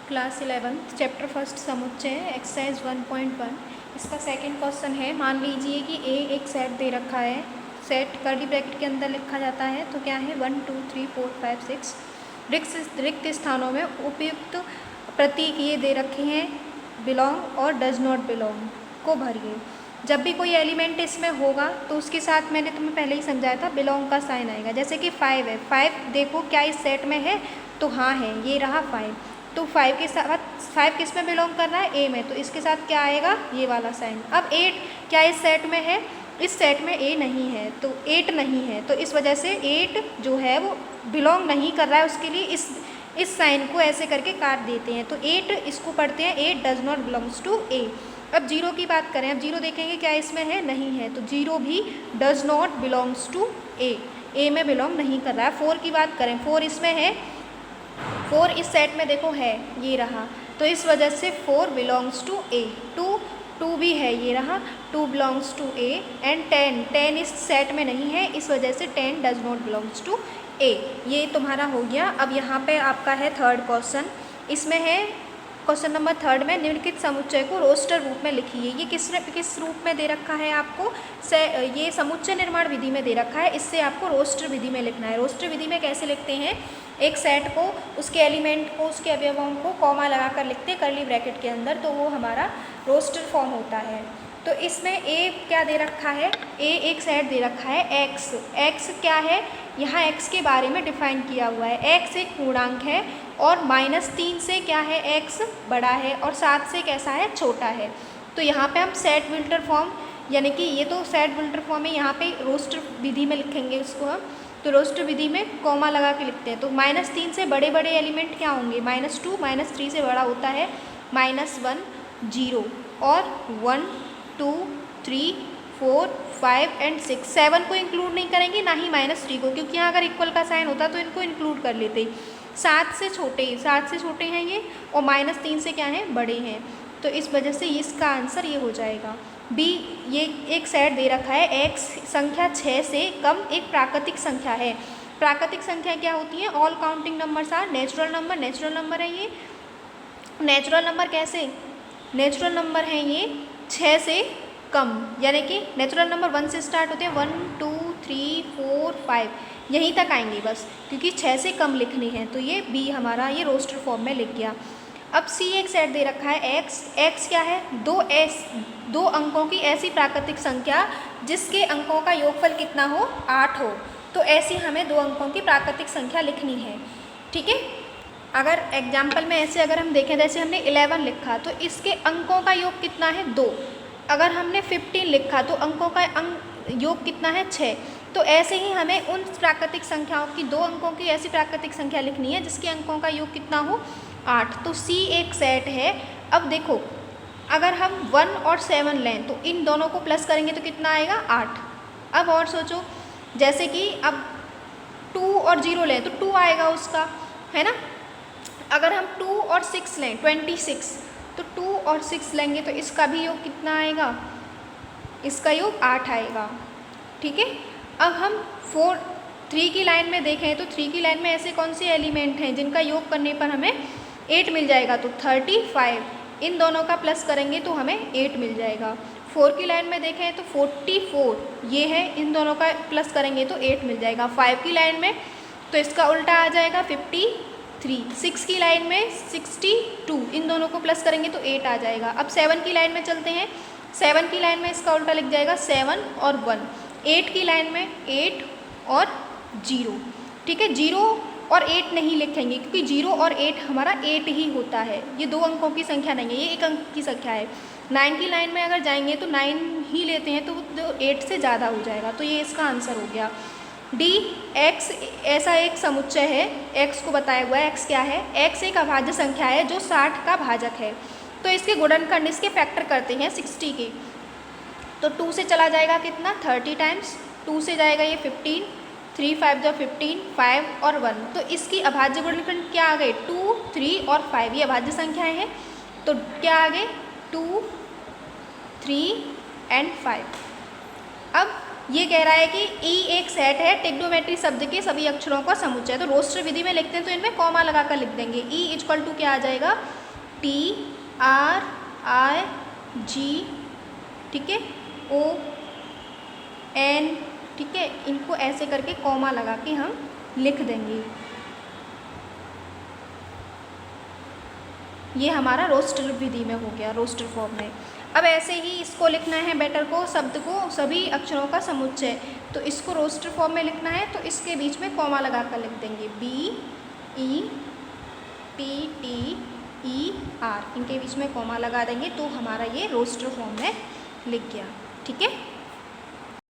Class 11 chapter first समुच्चय exercise 1.1। इसका second question है, मान लीजिए कि ए एक सेट दे रखा है, सेट कर्ली ब्रैकेट के अंदर लिखा जाता है तो क्या है 1 2 3 4 5 6 रिक्त स्थानों में उपयुक्त प्रतीक ये दे रखे हैं, बिलोंग और डज नॉट बिलोंग को भरिए। जब भी कोई एलिमेंट इसमें होगा तो उसके साथ मैंने तुम्हें पहले ही समझाया था बिलोंग का साइन आएगा। जैसे कि 5 है, 5 देखो क्या इस सेट में है, तो हाँ है, ये रहा 5। तो 5 के साथ 5 किस में बिलोंग कर रहा है, ए में, तो इसके साथ क्या आएगा, ये वाला साइन। अब 8 क्या इस सेट में है, इस सेट में ए नहीं है, तो 8 नहीं है, तो इस वजह से 8 जो है वो बिलोंग नहीं कर रहा है, उसके लिए इस साइन को ऐसे करके काट देते हैं। तो 8 इसको पढ़ते हैं 8 डज नॉट बिलोंग्स टू ए। अब 0 की बात करें, अब 0 देखेंगे क्या इसमें है, नहीं है, तो 0 भी डज नॉट बिलोंग्स टू ए में बिलोंग नहीं कर रहा है। 4 की बात करें, 4 इसमें है, 4 इस सेट में देखो है, ये रहा, तो इस वजह से 4 बिलोंग्स टू ए। 2 भी है, ये रहा, 2 बिलोंग्स टू ए। एंड 10 इस सेट में नहीं है, इस वजह से 10 डज नॉट बिलोंग्स टू ए। ये तुम्हारा हो गया। अब यहाँ पे आपका है थर्ड क्वेश्चन, इसमें है क्वेश्चन नंबर 3 में निम्नलिखित समुच्चय को रोस्टर रूप में लिखिए। ये किस रूप में दे रखा है आपको, ये समुच्चय निर्माण विधि में दे रखा है, इससे आपको रोस्टर विधि में लिखना है। रोस्टर विधि में कैसे लिखते हैं, एक सेट को, उसके एलिमेंट को, उसके अवयवों को कॉमा लगा कर लिखते हैं कर्ली ब्रैकेट के अंदर, तो वो हमारा रोस्टर फॉर्म होता है। तो इसमें ए क्या दे रखा है, ए एक सेट दे रखा है, एक्स क्या है, यहाँ एक्स के बारे में डिफाइन किया हुआ है। एक्स एक पूर्णांक है और -3 से क्या है, एक्स बड़ा है और 7 से कैसा है, छोटा है। तो यहाँ पे हम सेट विल्टर फॉर्म, यानी कि ये तो सेट विल्टर फॉर्म है, यहाँ पे रोस्टर विधि में लिखेंगे उसको हम। तो रोस्टर विधि में कॉमा लगा के लिखते हैं। तो -3 से बड़े बड़े एलिमेंट क्या होंगे, -2, -3 से बड़ा होता है -1 0 और 1 2 3 4 5 एंड 6। 7 को इंक्लूड नहीं करेंगे, ना ही -3 को, क्योंकि यहाँ अगर इक्वल का साइन होता तो इनको इंक्लूड कर लेते। 7 से छोटे हैं ये, और -3 से क्या हैं, बड़े हैं, तो इस वजह से इसका आंसर ये हो जाएगा बी। ये एक सेट दे रखा है, एक्स संख्या 6 से कम एक प्राकृतिक संख्या है। प्राकृतिक संख्या क्या होती है, all counting numbers are natural number. Natural number है ये, नेचुरल नंबर कैसे, नेचुरल नंबर है ये 6 से कम, यानी कि नेचुरल नंबर 1 से स्टार्ट होते हैं, 1 2 3 4 5 यहीं तक आएंगे बस, क्योंकि 6 से कम लिखनी है। तो ये बी हमारा ये रोस्टर फॉर्म में लिख गया। अब सी एक सेट दे रखा है, एक्स क्या है, दो अंकों की ऐसी प्राकृतिक संख्या जिसके अंकों का योगफल कितना हो, 8 हो। तो ऐसी हमें 2 अंकों की प्राकृतिक संख्या लिखनी है, ठीक है। अगर एग्जाम्पल में ऐसे अगर हम देखें, जैसे हमने 11 लिखा तो इसके अंकों का योग कितना है, 2। अगर हमने 15 लिखा तो अंकों का योग कितना है, 6। तो ऐसे ही हमें उन प्राकृतिक संख्याओं की 2 अंकों की ऐसी प्राकृतिक संख्या लिखनी है जिसके अंकों का योग कितना हो, 8। तो सी एक सेट है। अब देखो, अगर हम 1 और 7 लें तो इन दोनों को प्लस करेंगे तो कितना आएगा, 8। अब और सोचो, जैसे कि अब 2 और 0 लें तो 2 आएगा उसका, है ना। अगर हम 2 और 6 लें, 26, तो 2 और 6 लेंगे तो इसका भी योग कितना आएगा, इसका योग 8 आएगा, ठीक है। अब हम 3 की लाइन में देखें तो 3 की लाइन में ऐसे कौन से एलिमेंट हैं जिनका योग करने पर हमें 8 मिल जाएगा, तो 35, इन दोनों का प्लस करेंगे तो हमें 8 मिल जाएगा। 4 की लाइन में देखें तो 44 ये है, इन दोनों का प्लस करेंगे तो 8 मिल जाएगा। 5 की लाइन में तो इसका उल्टा आ जाएगा 53। 6 की लाइन में 62, इन दोनों को प्लस करेंगे तो 8 आ जाएगा। अब 7 की लाइन में चलते हैं, 7 की लाइन में इसका उल्टा लिख जाएगा 7 और 1। 8 की लाइन में 8 और 0, ठीक है। 0 और 8 नहीं लिखेंगे क्योंकि 0 और 8 हमारा 8 ही होता है, ये 2 अंकों की संख्या नहीं है, ये 1 अंक की संख्या है। 9 की लाइन में अगर जाएंगे तो 9 ही लेते हैं, तो 8 से ज़्यादा हो जाएगा, तो ये इसका आंसर हो गया डी। एक्स ऐसा एक समुच्चय है, एक्स को बताया हुआ है, एक्स क्या है, एक्स एक अभाज्य संख्या है जो 60 का भाजक है। तो इसके गुणनखंड, इसके फैक्टर करते हैं 60 के, तो 2 से चला जाएगा कितना, 30 टाइम्स, 2 से जाएगा ये 15, 3 5 जो 15, 5 और 1, तो इसकी अभाज्य गुणनखंड क्या आ गए, 2 3 और 5, ये अभाज्य संख्याएं हैं, तो क्या आ गए, 2 3 एंड 5। अब ये कह रहा है कि ई एक सेट है, टिग्नोमेट्री शब्द के सभी अक्षरों का समुच्चय। तो रोस्टर विधि में लिखते हैं तो इनमें कॉमा लगाकर लिख देंगे। ई इक्वल टू क्या आ जाएगा, TRIG, ठीक है, ON, ठीक है, इनको ऐसे करके कॉमा लगा के हम लिख देंगे। ये हमारा रोस्टर विधि में हो गया, रोस्टर फॉर्म में। अब ऐसे ही इसको लिखना है बैटर को, शब्द को, सभी अक्षरों का समुच्चय। तो इसको रोस्टर फॉर्म में लिखना है तो इसके बीच में कॉमा लगा कर लिख देंगे, BETTER, इनके बीच में कॉमा लगा देंगे तो हमारा ये रोस्टर फॉर्म में लिख गया, ठीक है।